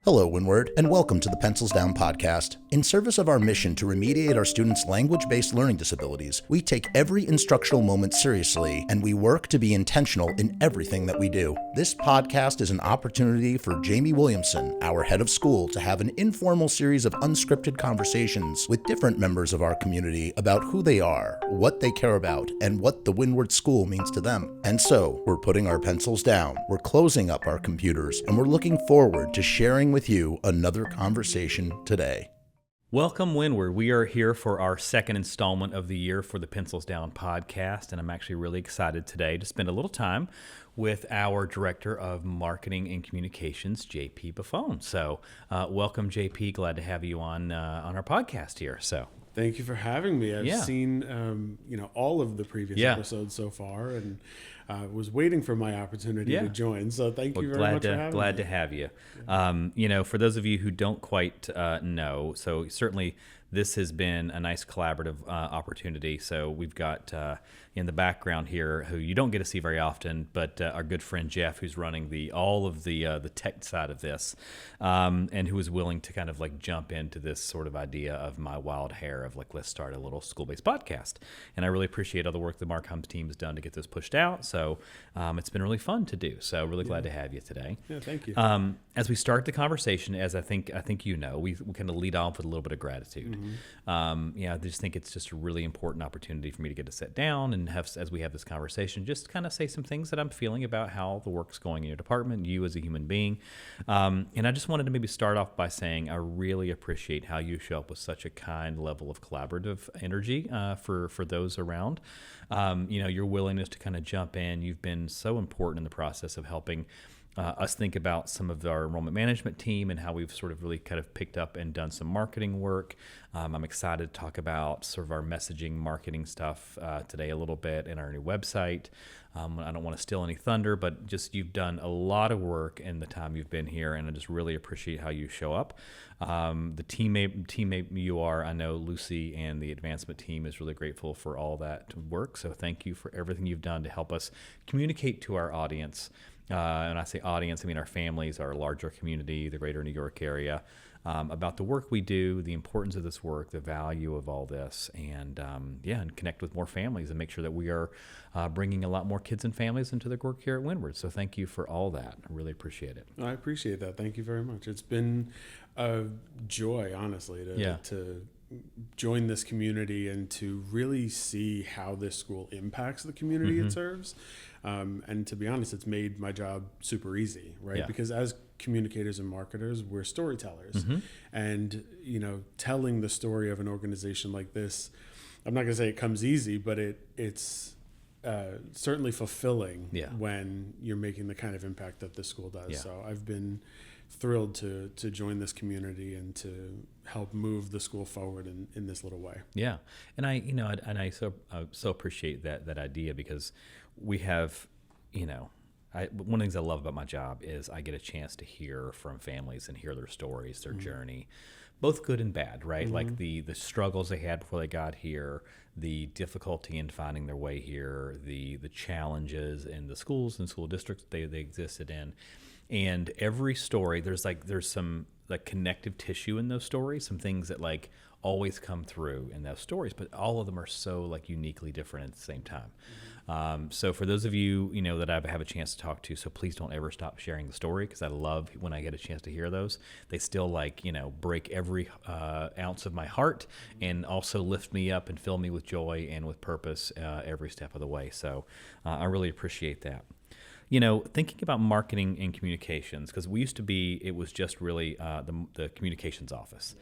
Hello, Windward, and welcome to the Pencils Down podcast. In service of our mission to remediate our students' language-based learning disabilities, we take every instructional moment seriously, and we work to be intentional in everything that we do. This podcast is an opportunity for Jamie Williamson, our head of school, to have an informal series of unscripted conversations with different members of our community about who they are, what they care about, and what the Windward School means to them. And so, we're putting our pencils down, we're closing up our computers, and we're looking forward to sharing with you another conversation today. Welcome, Windward. We are here for our second installment of the year for the Pencils Down podcast, and I'm actually really excited today to spend a little time with our Director of Marketing and Communications, JP Bifone. So, welcome, JP. Glad to have you on our podcast here. So, thank you for having me. I've seen all of the previous episodes so far, and was waiting for my opportunity to join. So thank you very much for having me. Glad to have you. For those of you who don't quite know, so certainly this has been a nice collaborative opportunity. So we've got in the background here, who you don't get to see very often, but our good friend Jeff, who's running all of the tech side of this, and who is willing to kind of like jump into this sort of idea of my wild hair of like, let's start a little school-based podcast. And I really appreciate all the work the Mark Hump's team has done to get this pushed out. So it's been really fun to do. So really glad to have you today. Yeah, thank you. As we start the conversation, as I think you know, we kind of lead off with a little bit of gratitude. I just think it's just a really important opportunity for me to get to sit down and as we have this conversation, just kind of say some things that I'm feeling about how the work's going in your department, you as a human being. And I just wanted to maybe start off by saying I really appreciate how you show up with such a kind level of collaborative energy for those around. Your willingness to kind of jump in. You've been so important in the process of helping us think about some of our enrollment management team and how we've sort of really kind of picked up and done some marketing work. I'm excited to talk about sort of our messaging marketing stuff today a little bit in our new website. I don't want to steal any thunder, but just you've done a lot of work in the time you've been here, and I just really appreciate how you show up. The teammate you are, I know Lucy and the advancement team is really grateful for all that work. So thank you for everything you've done to help us communicate to our audience. And I say audience, I mean our families, our larger community, the greater New York area, about the work we do, the importance of this work, the value of all this, and connect with more families and make sure that we are bringing a lot more kids and families into the work here at Windward. So thank you for all that. I really appreciate it. I appreciate that. Thank you very much. It's been a joy, honestly, to join this community and to really see how this school impacts the community it serves. And to be honest, it's made my job super easy, right? Yeah. Because as communicators and marketers, we're storytellers. And, telling the story of an organization like this, I'm not going to say it comes easy, but it's certainly fulfilling when you're making the kind of impact that this school does. Yeah. So I've been thrilled to join this community and to help move the school forward in this little way. Yeah, and I so appreciate that idea, because we have, one of the things I love about my job is I get a chance to hear from families and hear their stories, their journey, both good and bad, right? Like the struggles they had before they got here, the difficulty in finding their way here, the challenges in the schools and school districts they existed in. And every story, there's some like connective tissue in those stories, some things that like always come through in those stories, but all of them are so like uniquely different at the same time. So for those of you, that I have a chance to talk to, so please don't ever stop sharing the story, because I love when I get a chance to hear those. They still break every ounce of my heart and also lift me up and fill me with joy and with purpose every step of the way. So I really appreciate that. Thinking about marketing and communications, because it was just really the communications office.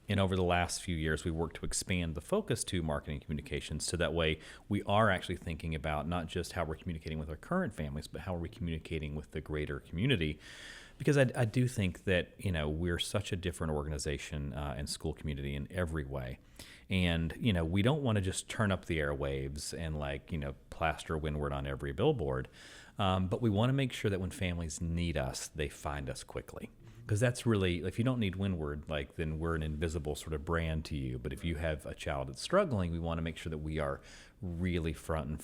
And over the last few years, we worked to expand the focus to marketing and communications, so that way we are actually thinking about not just how we're communicating with our current families, but how are we communicating with the greater community. Because I do think that, we're such a different organization and school community in every way. And, we don't want to just turn up the airwaves and plaster Windward on every billboard. But we want to make sure that when families need us, they find us quickly. Because that's really, if you don't need Windward, like then we're an invisible sort of brand to you. But if you have a child that's struggling, we want to make sure that we are really front and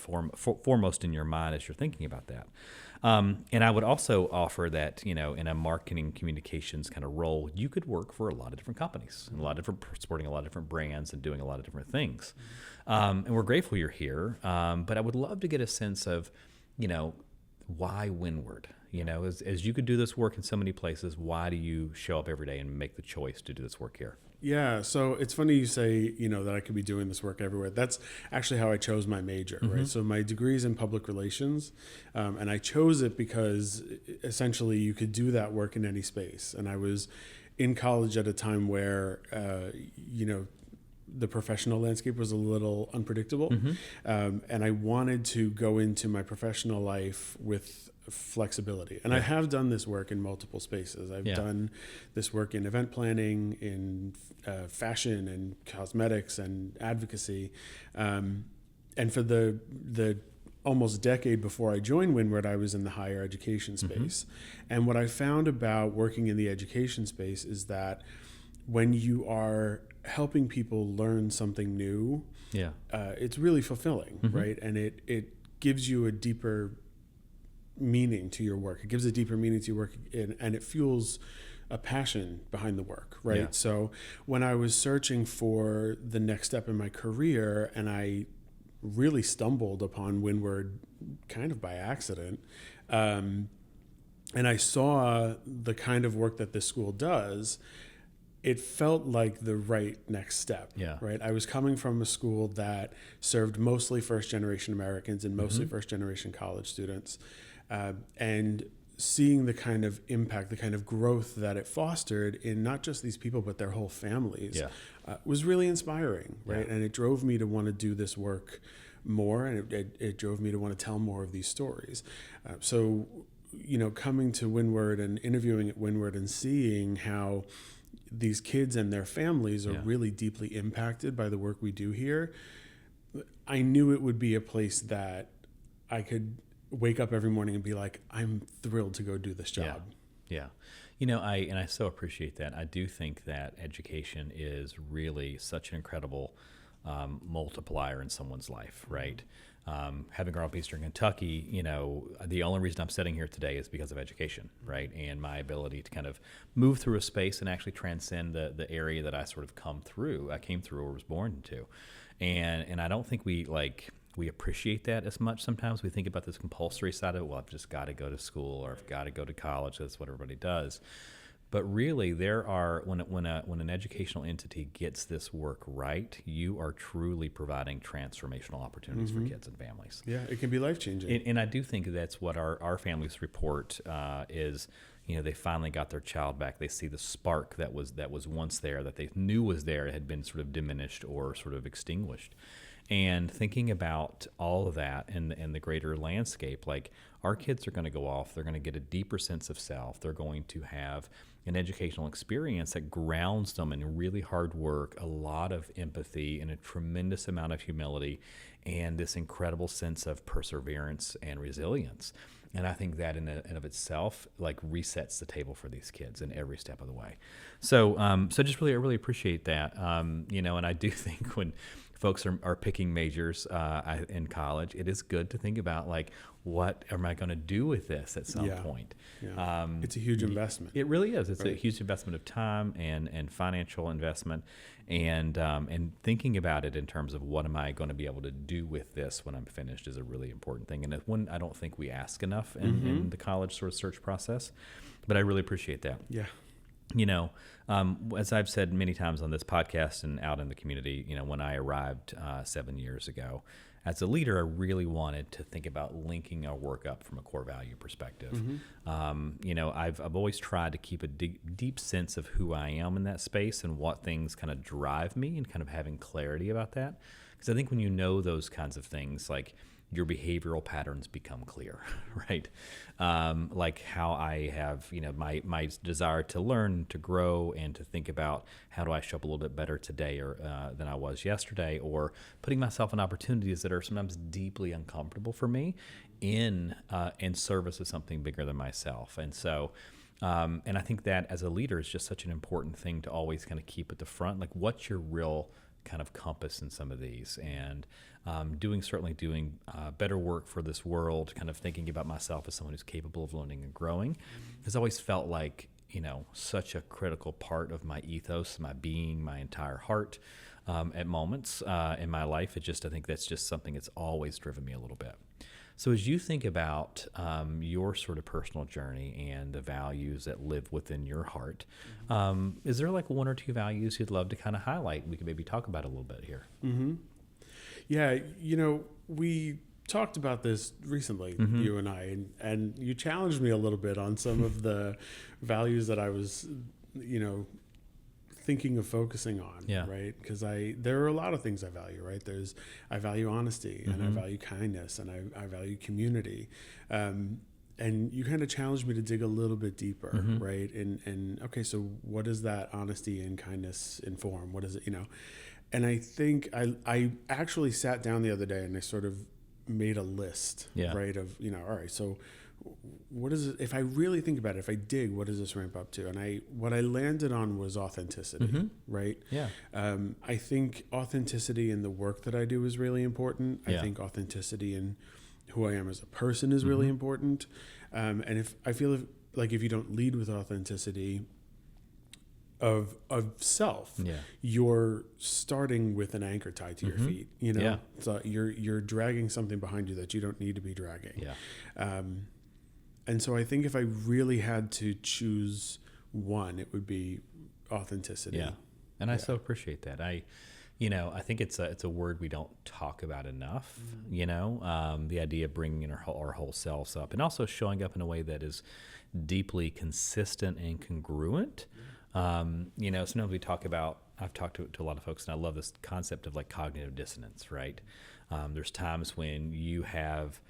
foremost in your mind as you're thinking about that. And I would also offer that, in a marketing communications kind of role, you could work for a lot of different companies and supporting a lot of different brands and doing a lot of different things. And we're grateful you're here. But I would love to get a sense of, why Windward? As you could do this work in so many places, why do you show up every day and make the choice to do this work here? Yeah, so it's funny you say, that I could be doing this work everywhere. That's actually how I chose my major, right? So my degree is in public relations, and I chose it because essentially you could do that work in any space. And I was in college at a time where, the professional landscape was a little unpredictable, and I wanted to go into my professional life with flexibility. And I have done this work in multiple spaces. I've done this work in event planning, in fashion and cosmetics and advocacy. And for the almost decade before I joined Windward, I was in the higher education space. And what I found about working in the education space is that when you are helping people learn something new, it's really fulfilling, right? And it gives you a deeper meaning to your work. It gives a deeper meaning to your work, and it fuels a passion behind the work, right? Yeah. So when I was searching for the next step in my career, and I really stumbled upon Windward kind of by accident, and I saw the kind of work that this school does, it felt like the right next step, right? I was coming from a school that served mostly first-generation Americans and mostly first-generation college students, and seeing the kind of impact, the kind of growth that it fostered in not just these people, but their whole families, was really inspiring, right? And it drove me to want to do this work more, and it drove me to want to tell more of these stories. So, coming to Windward and interviewing at Windward and seeing how these kids and their families are really deeply impacted by the work we do here, I knew it would be a place that I could wake up every morning and be like, I'm thrilled to go do this job. Yeah. I so appreciate that. I do think that education is really such an incredible multiplier in someone's life, right? Having grown up in Eastern Kentucky, the only reason I'm sitting here today is because of education, right? And my ability to kind of move through a space and actually transcend the area that I came through or was born into. And I don't think we appreciate that as much sometimes. We think about this compulsory side of it. Well, I've just got to go to school, or I've got to go to college. That's what everybody does. But really, when an educational entity gets this work right, you are truly providing transformational opportunities for kids and families. Yeah, it can be life-changing. And I do think that's what our families report is. They finally got their child back. They see the spark that was once there, that they knew was there, it had been sort of diminished or sort of extinguished. And thinking about all of that and the greater landscape, like our kids are going to go off, they're going to get a deeper sense of self. They're going to have an educational experience that grounds them in really hard work, a lot of empathy, and a tremendous amount of humility, and this incredible sense of perseverance and resilience. And I think that in and of itself, resets the table for these kids in every step of the way. So just really, I really appreciate that. And I do think when folks are picking majors in college, it is good to think about what am I going to do with this at some point? Yeah. It's a huge investment. It really is. It's a huge investment of time and financial investment, and thinking about it in terms of what am I going to be able to do with this when I'm finished is a really important thing, and it's one I don't think we ask enough in the college sort of search process. But I really appreciate that. Yeah. As I've said many times on this podcast and out in the community, when I arrived 7 years ago, as a leader, I really wanted to think about linking our work up from a core value perspective. I've always tried to keep a deep sense of who I am in that space and what things kind of drive me, and kind of having clarity about that. Because I think when you know those kinds of things, your behavioral patterns become clear, right? Like how I have, my desire to learn, to grow, and to think about how do I show up a little bit better today or than I was yesterday, or putting myself in opportunities that are sometimes deeply uncomfortable for me in service of something bigger than myself. And so And I think that as a leader is just such an important thing to always kind of keep at the front. Like, what's your real kind of compass in some of these? And certainly doing better work for this world, kind of thinking about myself as someone who's capable of learning and growing, has always felt like, such a critical part of my ethos, my being, my entire heart at moments in my life. I think that's just something that's always driven me a little bit. So as you think about your sort of personal journey and the values that live within your heart, is there like one or two values you'd love to kind of highlight? We could maybe talk about it a little bit here. Mm-hmm. Yeah, we talked about this recently, you and I, and you challenged me a little bit on some of the values that I was, thinking of focusing on, right? Because there are a lot of things I value, right? I value honesty, and I value kindness, and I value community. And you kind of challenged me to dig a little bit deeper, right? And okay, so what does that honesty and kindness inform? What is it, And I think I actually sat down the other day and I sort of made a list, right? Of, all right, so what is it? If I really think about it, if I dig, what does this ramp up to? And what I landed on was authenticity, right? Yeah. I think authenticity in the work that I do is really important. I think authenticity in who I am as a person is really important. And if you don't lead with authenticity of self, you're starting with an anchor tied to your feet, so you're dragging something behind you that you don't need to be dragging. And so I think if I really had to choose one, it would be authenticity. And I so appreciate that. I think it's a word we don't talk about enough. The idea of bringing our whole selves up, and also showing up in a way that is deeply consistent and congruent. Sometimes I've talked to a lot of folks, and I love this concept of like cognitive dissonance, right? There's times when you have,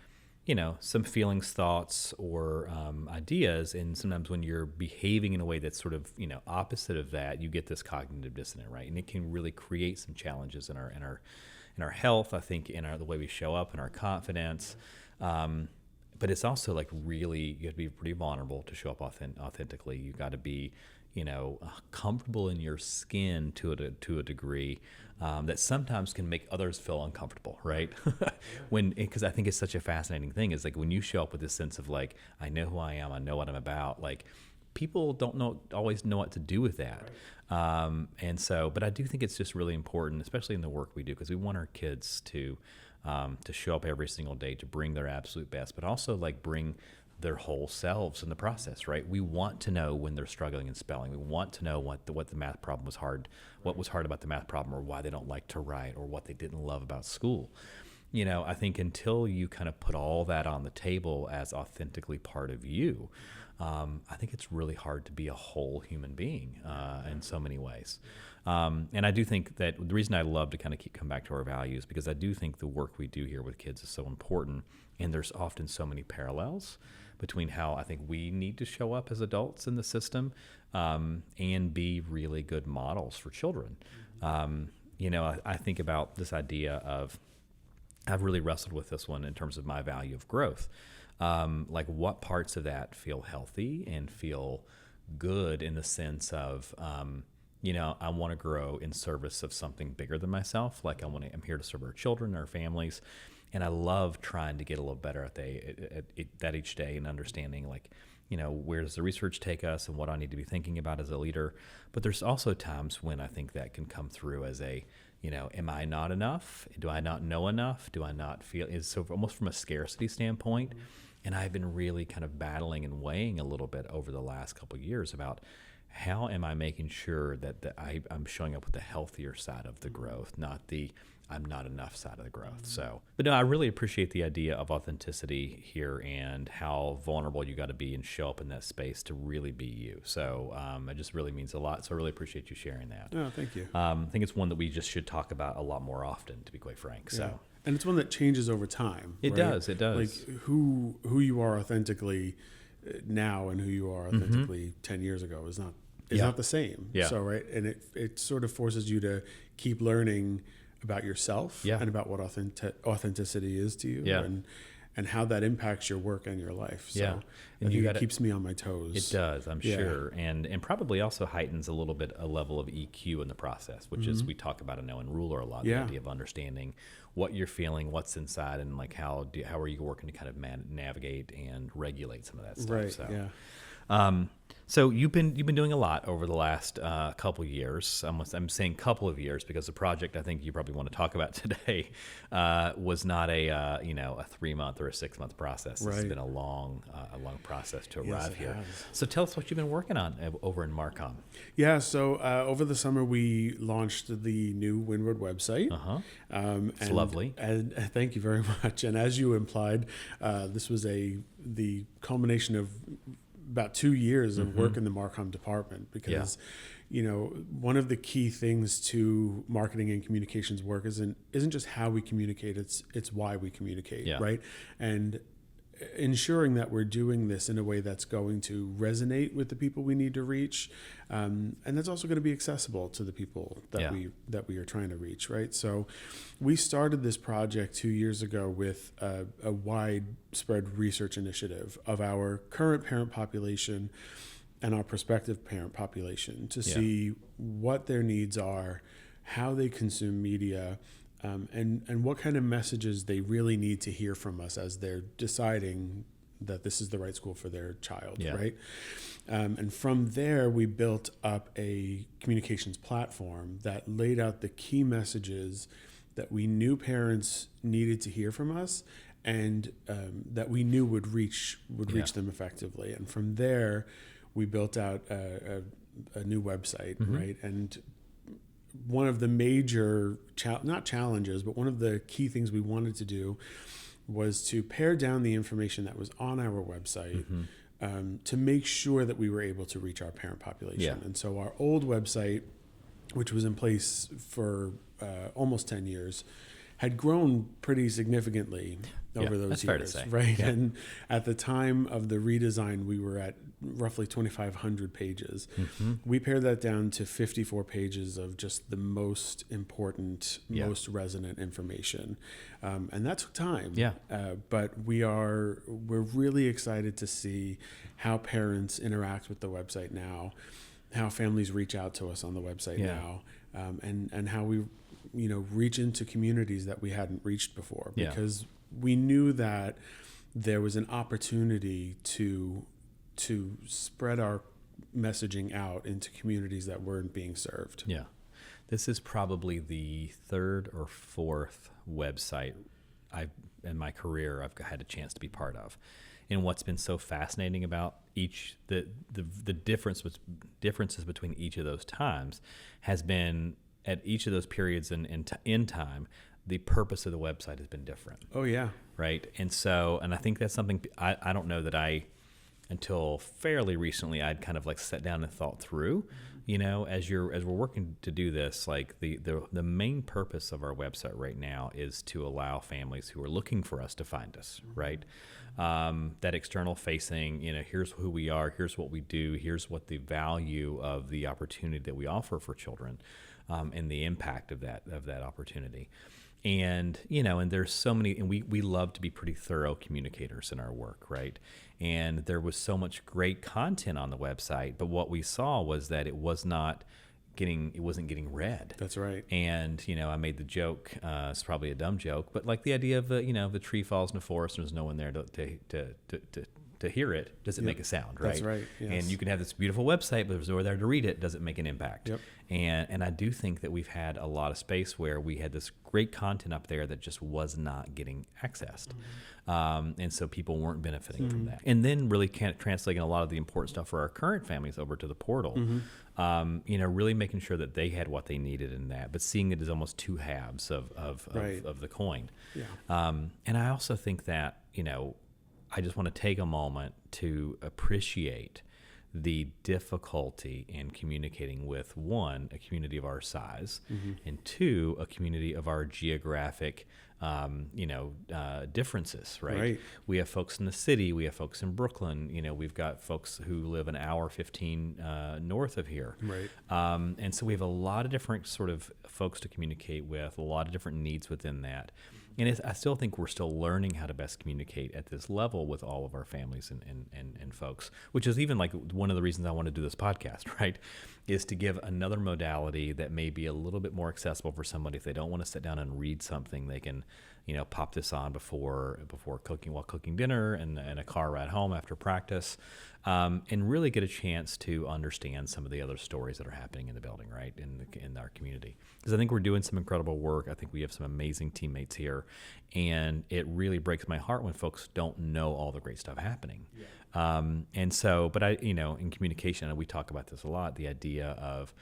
some feelings, thoughts, or ideas, and sometimes when you're behaving in a way that's sort of, opposite of that, you get this cognitive dissonance, right? And it can really create some challenges in our health, I think, in the way we show up, in our confidence. But it's also like really, you have to be pretty vulnerable to show up authentically. You got to be, comfortable in your skin to a degree that sometimes can make others feel uncomfortable, right? Because I think it's such a fascinating thing is like when you show up with this sense of like, I know who I am, I know what I'm about, like people don't always know what to do with that. But I do think it's just really important, especially in the work we do, because we want our kids to show up every single day, to bring their absolute best, but also like bring their whole selves in the process, right? We want to know when they're struggling in spelling. We want to know what the math problem was hard, what was hard about the math problem, or why they don't like to write, or what they didn't love about school. I think until you kind of put all that on the table as authentically part of you, I think it's really hard to be a whole human being in so many ways. And I do think that the reason I love to kind of come back to our values, because I do think the work we do here with kids is so important, and there's often so many parallels between how I think we need to show up as adults in the system and be really good models for children. I think about this idea of, I've really wrestled with this one in terms of my value of growth. Like what parts of that feel healthy and feel good in the sense of, I want to grow in service of something bigger than myself. Like I'm here to serve our children, our families. And I love trying to get a little better at that each day and understanding like, where does the research take us and what I need to be thinking about as a leader. But there's also times when I think that can come through as am I not enough? Do I not know enough? Do I not feel, so almost from a scarcity standpoint. And I've been really kind of battling and weighing a little bit over the last couple of years about how am I making sure that I'm showing up with the healthier side of the growth, not the I'm not enough side of the growth. So, but no, I really appreciate the idea of authenticity here and how vulnerable you got to be and show up in that space to really be you. So it just really means a lot. So I really appreciate you sharing that. Oh, thank you. I think it's one that we just should talk about a lot more often, to be quite frank. Yeah. So, and it's one that changes over time. It right? does. It does. Like who you are authentically now and who you are authentically 10 years ago is not the same. Yeah. So, right. And it sort of forces you to keep learning about yourself and about what authenticity is to you. Yeah. and how that impacts your work and your life. So Yeah. I And think it keeps me on my toes. It does, I'm sure. And probably also heightens a little bit a level of EQ in the process, which is we talk about, I know, in Ruler a lot, the idea of understanding what you're feeling, what's inside, and like how are you working to kind of navigate and regulate some of that stuff. Right. So. Yeah. So you've been doing a lot over the last couple years. I'm saying couple of years because the project I think you probably want to talk about today was not a 3-month or a 6-month process. It's been a long process to arrive here. Has. So tell us what you've been working on over in Markham. Yeah, so over the summer we launched the new Windward website. It's lovely. And thank you very much. And as you implied, this was the culmination of about 2 years of work in the Markham department, because one of the key things to marketing and communications work isn't just how we communicate, it's why we communicate, right? And ensuring that we're doing this in a way that's going to resonate with the people we need to reach, and that's also going to be accessible to the people that we are trying to reach, right? So we started this project 2 years ago with a widespread research initiative of our current parent population and our prospective parent population to see what their needs are, how they consume media, and what kind of messages they really need to hear from us as they're deciding that this is the right school for their child, right? And from there, we built up a communications platform that laid out the key messages that we knew parents needed to hear from us, and that we knew would reach them effectively. And from there, we built out a new website, right? And one of the major, not challenges, but one of the key things we wanted to do was to pare down the information that was on our website to make sure that we were able to reach our parent population. And so our old website, which was in place for almost 10 years, had grown pretty significantly over those years, right? Yeah. And at the time of the redesign, we were at roughly 2,500 pages. We pared that down to 54 pages of just the most important, most resonant information, and that took time. But we're really excited to see how parents interact with the website now, how families reach out to us on the website now, and how we reach into communities that we hadn't reached before, because we knew that there was an opportunity to spread our messaging out into communities that weren't being served. Yeah. This is probably the third or fourth website in my career I've had a chance to be part of. And what's been so fascinating about each, the differences between each of those times has been, at each of those periods in time, the purpose of the website has been different. Oh, yeah. Right. And I think that's something I don't know that until fairly recently, I'd kind of like sat down and thought through, as we're working to do this, like the main purpose of our website right now is to allow families who are looking for us to find us, right? That external facing, here's who we are, here's what we do, here's what the value of the opportunity that we offer for children, and the impact of that opportunity. And, and there's so many, and we love to be pretty thorough communicators in our work, right? And there was so much great content on the website, but what we saw was that it wasn't getting read. That's right. And, I made the joke, it's probably a dumb joke, but like the idea of the tree falls in the forest and there's no one there to hear it, does it make a sound, right? That's right. Yes. And you can have this beautiful website, but if there's no one there to read it, does it make an impact? Yep. And I do think that we've had a lot of space where we had this great content up there that just was not getting accessed. And so people weren't benefiting from that. And then really translating a lot of the important stuff for our current families over to the portal, really making sure that they had what they needed in that, but seeing it as almost two halves of the coin. Yeah. And I also think that, I just want to take a moment to appreciate the difficulty in communicating with, one, a community of our size, and two, a community of our geographic, differences, right? We have folks in the city, we have folks in Brooklyn, we've got folks who live an hour 15 north of here. Right. And so we have a lot of different sort of folks to communicate with, a lot of different needs within that. And I still think we're still learning how to best communicate at this level with all of our families and folks, which is even like one of the reasons I want to do this podcast, right? Is to give another modality that may be a little bit more accessible for somebody. If they don't want to sit down and read something, they can, pop this on while cooking dinner and a car ride home after practice, and really get a chance to understand some of the other stories that are happening in the building, right, in our community. Because I think we're doing some incredible work. I think we have some amazing teammates here, and it really breaks my heart when folks don't know all the great stuff happening. Yeah. And so, but in communication, and we talk about this a lot, the idea of,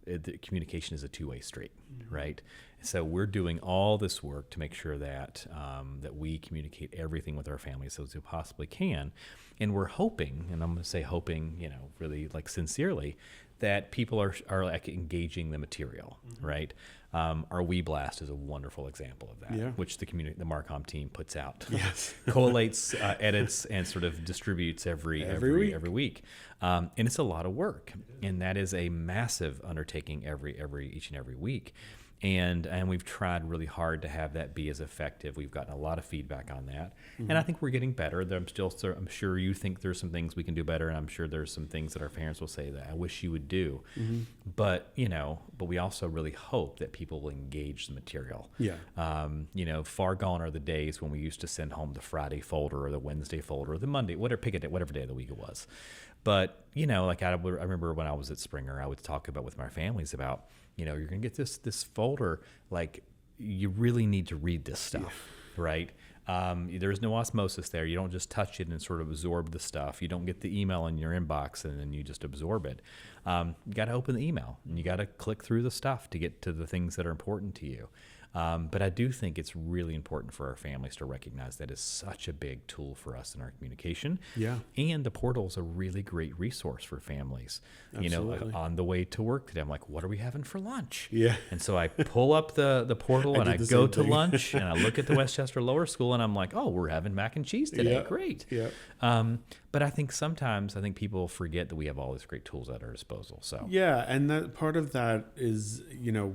the communication is a two-way street, right? So we're doing all this work to make sure that that we communicate everything with our families as we possibly can, and we're hoping, and I'm going to say hoping, really like sincerely, that people are like engaging the material, right? Our We Blast is a wonderful example of that, which the Marcom team puts out, collates, edits, and sort of distributes every week. And it's a lot of work, and that is a massive undertaking each and every week. And we've tried really hard to have that be as effective. We've gotten a lot of feedback on that, and I think we're getting better. I'm sure you think there's some things we can do better, and I'm sure there's some things that our parents will say that I wish you would do. But we also really hope that people will engage the material. Yeah. Far gone are the days when we used to send home the Friday folder or the Wednesday folder or the Monday, whatever day of the week it was. But I remember when I was at Springer, I would talk about with my families about, you're going to get this folder, like you really need to read this stuff, right? There's no osmosis there. You don't just touch it and sort of absorb the stuff. You don't get the email in your inbox and then you just absorb it. You got to open the email and you got to click through the stuff to get to the things that are important to you. But I do think it's really important for our families to recognize that is such a big tool for us in our communication. Yeah. And the portal is a really great resource for families. Absolutely. On the way to work today, I'm like, what are we having for lunch? Yeah. And so I pull up the portal and I go to lunch and I look at the Westchester Lower School and I'm like, oh, we're having mac and cheese today. Yeah. Great. Yeah. But I think sometimes people forget that we have all these great tools at our disposal. So yeah, and that part of that is,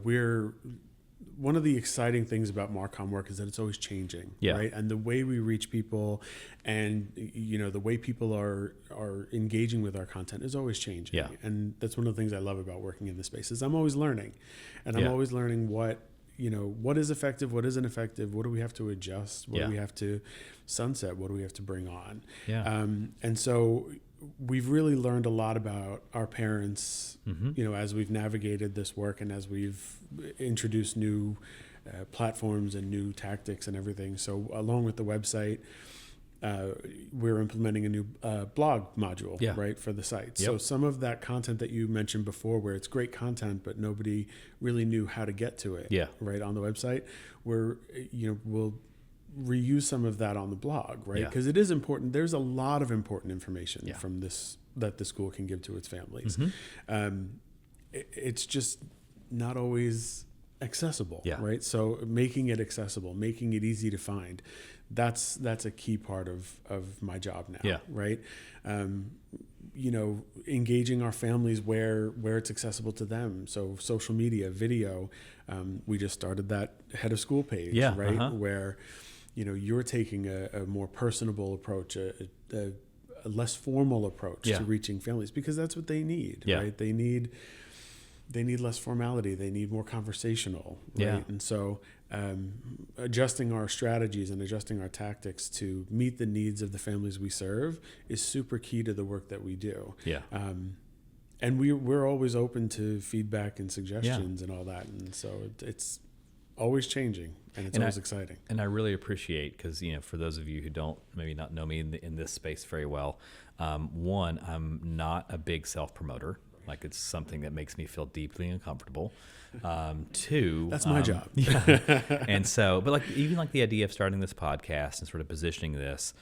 we're one of the exciting things about Marcom work is that it's always changing, right? And the way we reach people and, the way people are engaging with our content is always changing. Yeah. And that's one of the things I love about working in this space is I'm always learning. And I'm always learning what is effective, what isn't effective, what do we have to adjust, what do we have to sunset, what do we have to bring on. Yeah. And so we've really learned a lot about our parents, as we've navigated this work and as we've introduced new platforms and new tactics and everything. So along with the website, we're implementing a new blog module, right, for the site. Yep. So some of that content that you mentioned before, where it's great content, but nobody really knew how to get to it, right, on the website, we'll reuse some of that on the blog, right? Because it is important. There's a lot of important information from this that the school can give to its families. It's just not always accessible, right? So making it accessible, making it easy to find, that's a key part of my job now, right? Engaging our families where it's accessible to them. So social media, video. We just started that head of school page, right? Where you're taking a more personable approach, a less formal approach to reaching families, because that's what they need, right? They need less formality. They need more conversational, right? Yeah. And so adjusting our strategies and adjusting our tactics to meet the needs of the families we serve is super key to the work that we do. Yeah. And we're always open to feedback and suggestions and all that. And so it's always changing, and it's always exciting. And I really appreciate, because for those of you who don't maybe not know me in this space very well, one, I'm not a big self-promoter. Like, it's something that makes me feel deeply uncomfortable. Two, that's my job. And so, but even the idea of starting this podcast and sort of positioning this,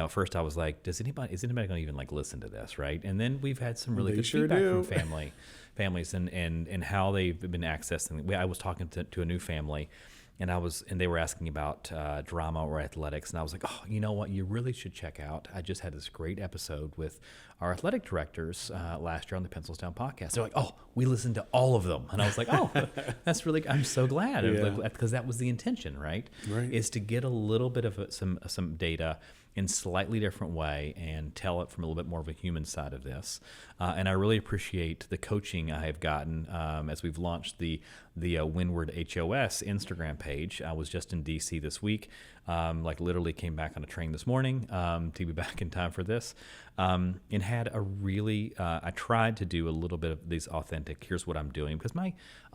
first I was like, is anybody going to even listen to this, right? And then we've had some really good feedback from families and how they've been accessing. I was talking to a new family, they were asking about drama or athletics, and I was like, oh, you know what, you really should check out. I just had this great episode with our athletic directors last year on the Pencils Down podcast. They're like, oh, we listened to all of them, and I was like, oh, that's really, I'm so glad, because that was the intention, right? Is to get a little bit of some data in slightly different way and tell it from a little bit more of a human side of this. And I really appreciate the coaching I have gotten as we've launched the Windward HOS Instagram page. I was just in DC this week, literally came back on a train this morning to be back in time for this, and had a really, I tried to do a little bit of these authentic, here's what I'm doing, because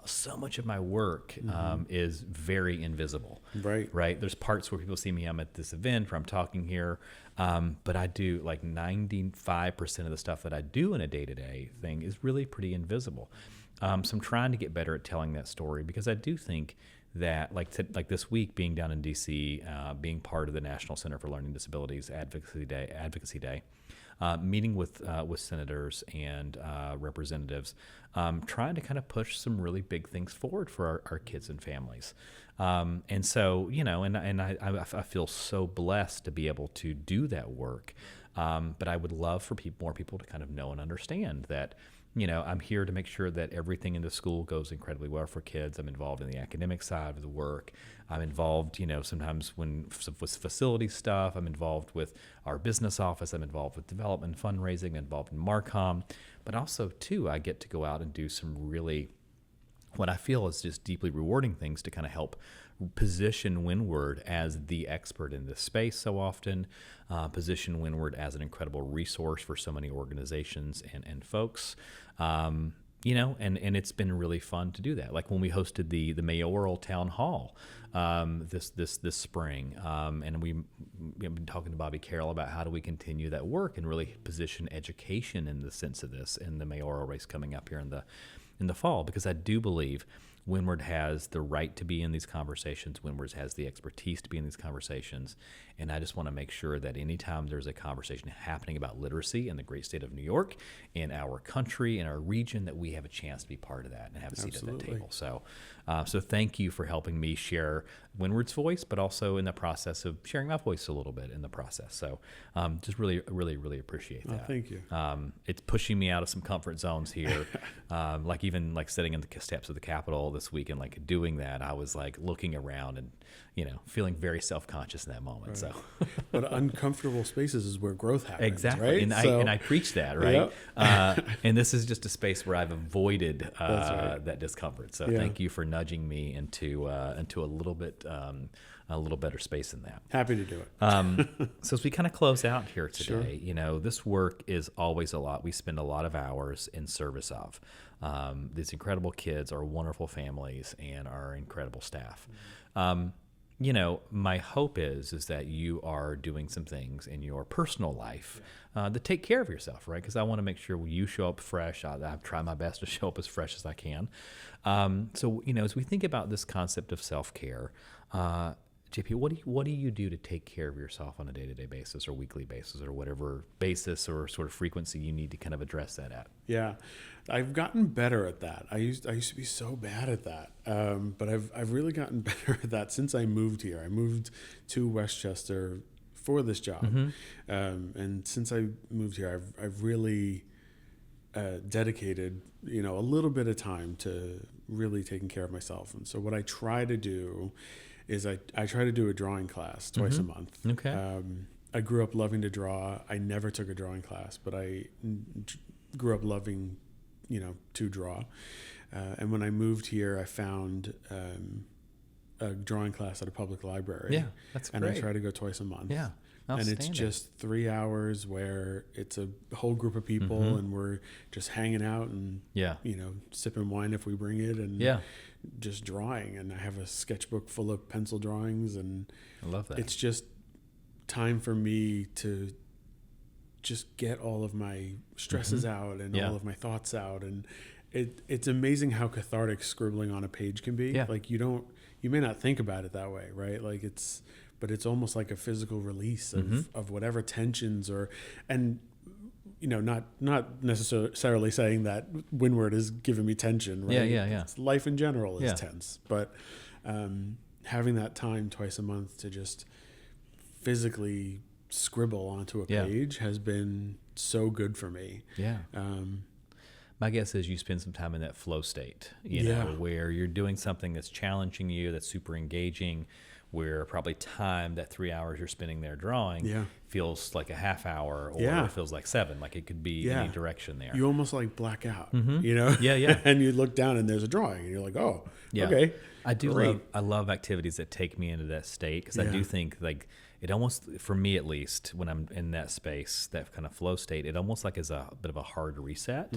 so much of my work is very invisible. Right. There's parts where people see me, I'm at this event or I'm talking here, but I do 95% of the stuff that I do in a day-to-day thing is really pretty invisible. So I'm trying to get better at telling that story, because I do think that like this week being down in DC, being part of the National Center for Learning Disabilities Advocacy Day, meeting with senators and representatives, trying to kind of push some really big things forward for our kids and families. And so, I feel so blessed to be able to do that work. But I would love for more people to kind of know and understand that, I'm here to make sure that everything in the school goes incredibly well for kids. I'm involved in the academic side of the work. I'm involved, sometimes with facility stuff. I'm involved with our business office. I'm involved with development, fundraising. I'm involved in Marcom. But also, too, I get to go out and do some really, what I feel is just deeply rewarding things to kind of help position Windward as the expert in this space so often, position Windward as an incredible resource for so many organizations and folks, and it's been really fun to do that. Like when we hosted the mayoral town hall this spring, and we've been talking to Bobby Carroll about how do we continue that work and really position education in the sense of this in the mayoral race coming up here in the fall, because I do believe Windward has the right to be in these conversations. Windward has the expertise to be in these conversations. And I just want to make sure that anytime there's a conversation happening about literacy in the great state of New York, in our country, in our region, that we have a chance to be part of that and have a seat at that table. So thank you for helping me share Windward's voice, but also in the process of sharing my voice a little bit in the process. So just really, really, really appreciate that. Thank you. It's pushing me out of some comfort zones here. Even sitting in the steps of the Capitol this week and doing that, I was looking around and, feeling very self-conscious in that moment. Right. So, but uncomfortable spaces is where growth happens. Exactly. Right? And I preach that, right? Yep. And this is just a space where I've avoided that discomfort. So thank you for nudging me into a little bit, a little better space in that. Happy to do it. So as we kind of close out here today, this work is always a lot. We spend a lot of hours in service of these incredible kids, our wonderful families, and our incredible staff. My hope is that you are doing some things in your personal life that take care of yourself, right? Because I want to make sure you show up fresh. I try my best to show up as fresh as I can. So, as we think about this concept of self-care, JP, what do you do to take care of yourself on a day-to-day basis or weekly basis or whatever basis or sort of frequency you need to kind of address that at? Yeah, I've gotten better at that. I used to be so bad at that, but I've really gotten better at that since I moved here. I moved to Westchester for this job, and since I moved here, I've really dedicated a little bit of time to really taking care of myself. And so what I try to do is I try to do a drawing class twice a month. Okay. I grew up loving to draw. I never took a drawing class, but I grew up loving, to draw. And when I moved here, I found a drawing class at a public library. Yeah, that's great. And I try to go twice a month. Yeah. And it's just 3 hours where it's a whole group of people and we're just hanging out and, sipping wine if we bring it and just drawing. And I have a sketchbook full of pencil drawings, and I love that. It's just time for me to just get all of my stresses out and all of my thoughts out. And it's amazing how cathartic scribbling on a page can be. Yeah. You may not think about it that way, right? But it's almost like a physical release of whatever tensions not necessarily saying that Windward is giving me tension, right? Yeah. Life in general is tense, but having that time twice a month to just physically scribble onto a page has been so good for me. Yeah. My guess is you spend some time in that flow state, you know, where you're doing something that's challenging you, that's super engaging, where probably time, that 3 hours you're spending there drawing, feels like a half hour, or it feels like 7. Like it could be any direction there. You almost like black out, you know? Yeah. And you look down and there's a drawing and you're like, oh, okay. I love activities that take me into that state, because I do think like it almost, for me at least, when I'm in that space, that kind of flow state, it almost like is a bit of a hard reset.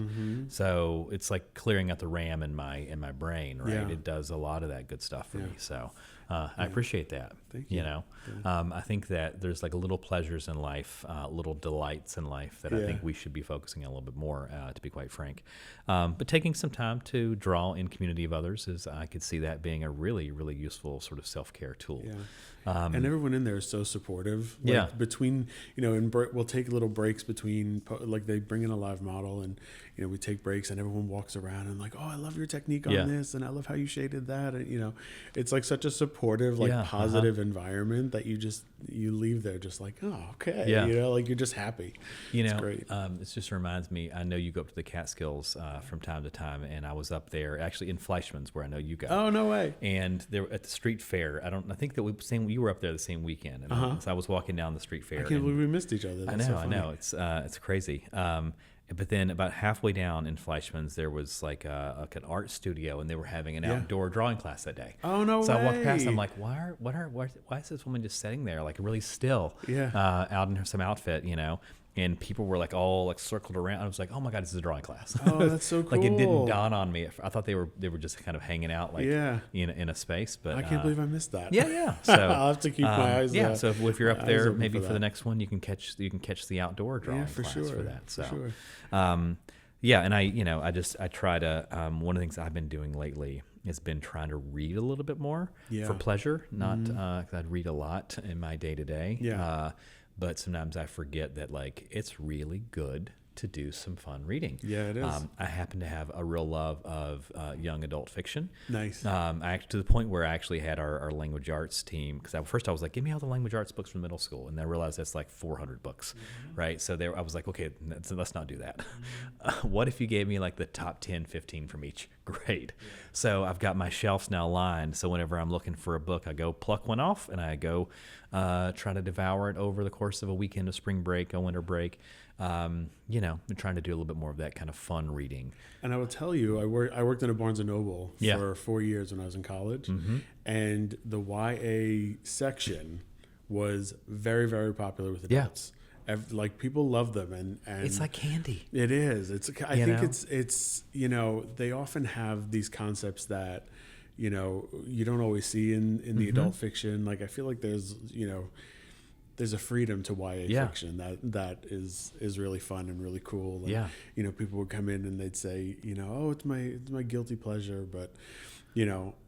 So it's like clearing out the RAM in my brain, right? It does a lot of that good stuff for me. So I appreciate that. Thank you. You know, I think that there's like little pleasures in life, little delights in life that I think we should be focusing on a little bit more, to be quite frank. But taking some time to draw in community of others I could see that being a really, really useful sort of self-care tool. And everyone in there is so supportive. Like between, you know, and we'll take little breaks between, like they bring in a live model and, you know, we take breaks and everyone walks around and like, oh, I love your technique on this. And I love how you shaded that. And, you know, it's like such a supportive, like positive environment that you leave there just like, oh, okay. You know, like you're just happy. You know, it's great. It just reminds me, I know you go up to the Catskills from time to time, and I was up there actually in Fleischman's, where I know you go. Oh, no way. And they were at the street fair. I think that you were up there the same weekend. And so I was walking down the street fair. I can't believe we missed each other. That's I know. It's crazy. But then about halfway down in Fleischman's, there was like an art studio, and they were having an outdoor drawing class that day. Oh, no way. So I walked past, I'm like, why is this woman just sitting there like really still out in some outfit, you know? And people were like all like circled around. I was like, oh my God, this is a drawing class. Oh, that's so cool. Like it didn't dawn on me. I thought they were just kind of hanging out like in a space. But I can't believe I missed that. Yeah. So I'll have to keep my eyes. So if you're up there, maybe for the next one, you can catch the outdoor drawing class for that. So, for sure. And I try to. One of the things I've been doing lately has been trying to read a little bit more for pleasure, not because I'd read a lot in my day to day. But sometimes I forget that like it's really good to do some fun reading. Yeah, it is. I happen to have a real love of young adult fiction. Nice. To the point where I actually had our language arts team, because first I was like, give me all the language arts books from middle school. And I realized that's like 400 books, right? So I was like, okay, let's not do that. What if you gave me like the top 10, 15 from each grade? Yeah. So I've got my shelves now lined. So whenever I'm looking for a book, I go pluck one off and I go try to devour it over the course of a weekend, a spring break, a winter break. I'm trying to do a little bit more of that kind of fun reading. And I will tell you, I worked in a Barnes & Noble for 4 years when I was in college, and the YA section was very, very popular with adults. Like people love them, and it's like candy. It is. I think it's they often have these concepts that you don't always see in the adult fiction. Like I feel like there's a freedom to YA fiction that is really fun and really cool. And, people would come in and they'd say, oh, it's my guilty pleasure. But,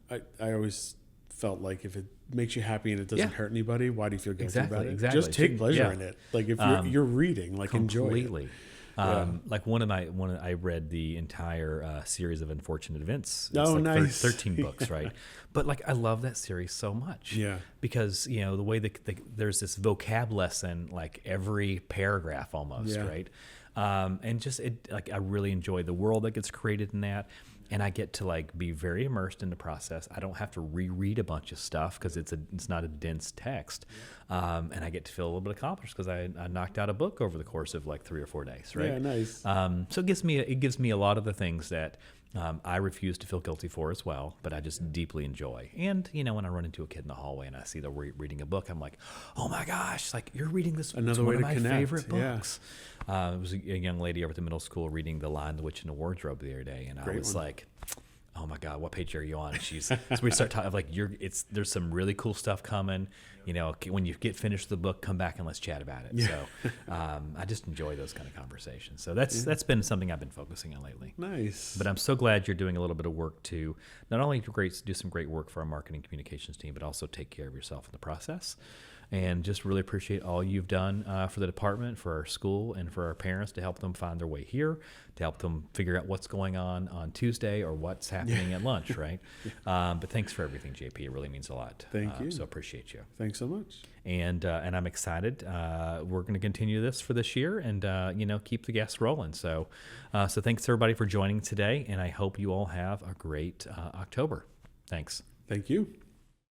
I always felt like if it makes you happy and it doesn't hurt anybody, why do you feel guilty about it? Exactly. Just take pleasure in it. Like if you're reading, like completely. Enjoy it. Like I read the entire series of Unfortunate Events. It's nice. 13 books, right? But like, I love that series so much. Yeah. Because, the way that there's this vocab lesson, like every paragraph almost, right? And just I really enjoy the world that gets created in that. And I get to like be very immersed in the process. I don't have to reread a bunch of stuff because it's not a dense text, and I get to feel a little bit accomplished because I knocked out a book over the course of like 3 or 4 days, right? Yeah, nice. So it gives me a lot of the things that I refuse to feel guilty for as well, but I just deeply enjoy. And when I run into a kid in the hallway and I see they're reading a book, I'm like, oh my gosh, like you're reading this. Another way to one of my connect. Favorite books. It was a young lady over at the middle school reading The Lion, the Witch, and the Wardrobe the other day, and I was like, oh my God, what page are you on? So we start talking like there's some really cool stuff coming. When you get finished the book, come back and let's chat about it. Yeah. So I just enjoy those kind of conversations. So that's been something I've been focusing on lately. Nice. But I'm so glad you're doing a little bit of work to not only do some great work for our marketing communications team, but also take care of yourself in the process. and just really appreciate all you've done for the department, for our school, and for our parents to help them find their way here, to help them figure out what's going on Tuesday or what's happening at lunch, right? But thanks for everything, JP. It really means a lot. Thank you. So appreciate you. Thanks so much. And I'm excited. We're going to continue this for this year, and keep the gas rolling. So thanks everybody for joining today, and I hope you all have a great October. Thanks. Thank you.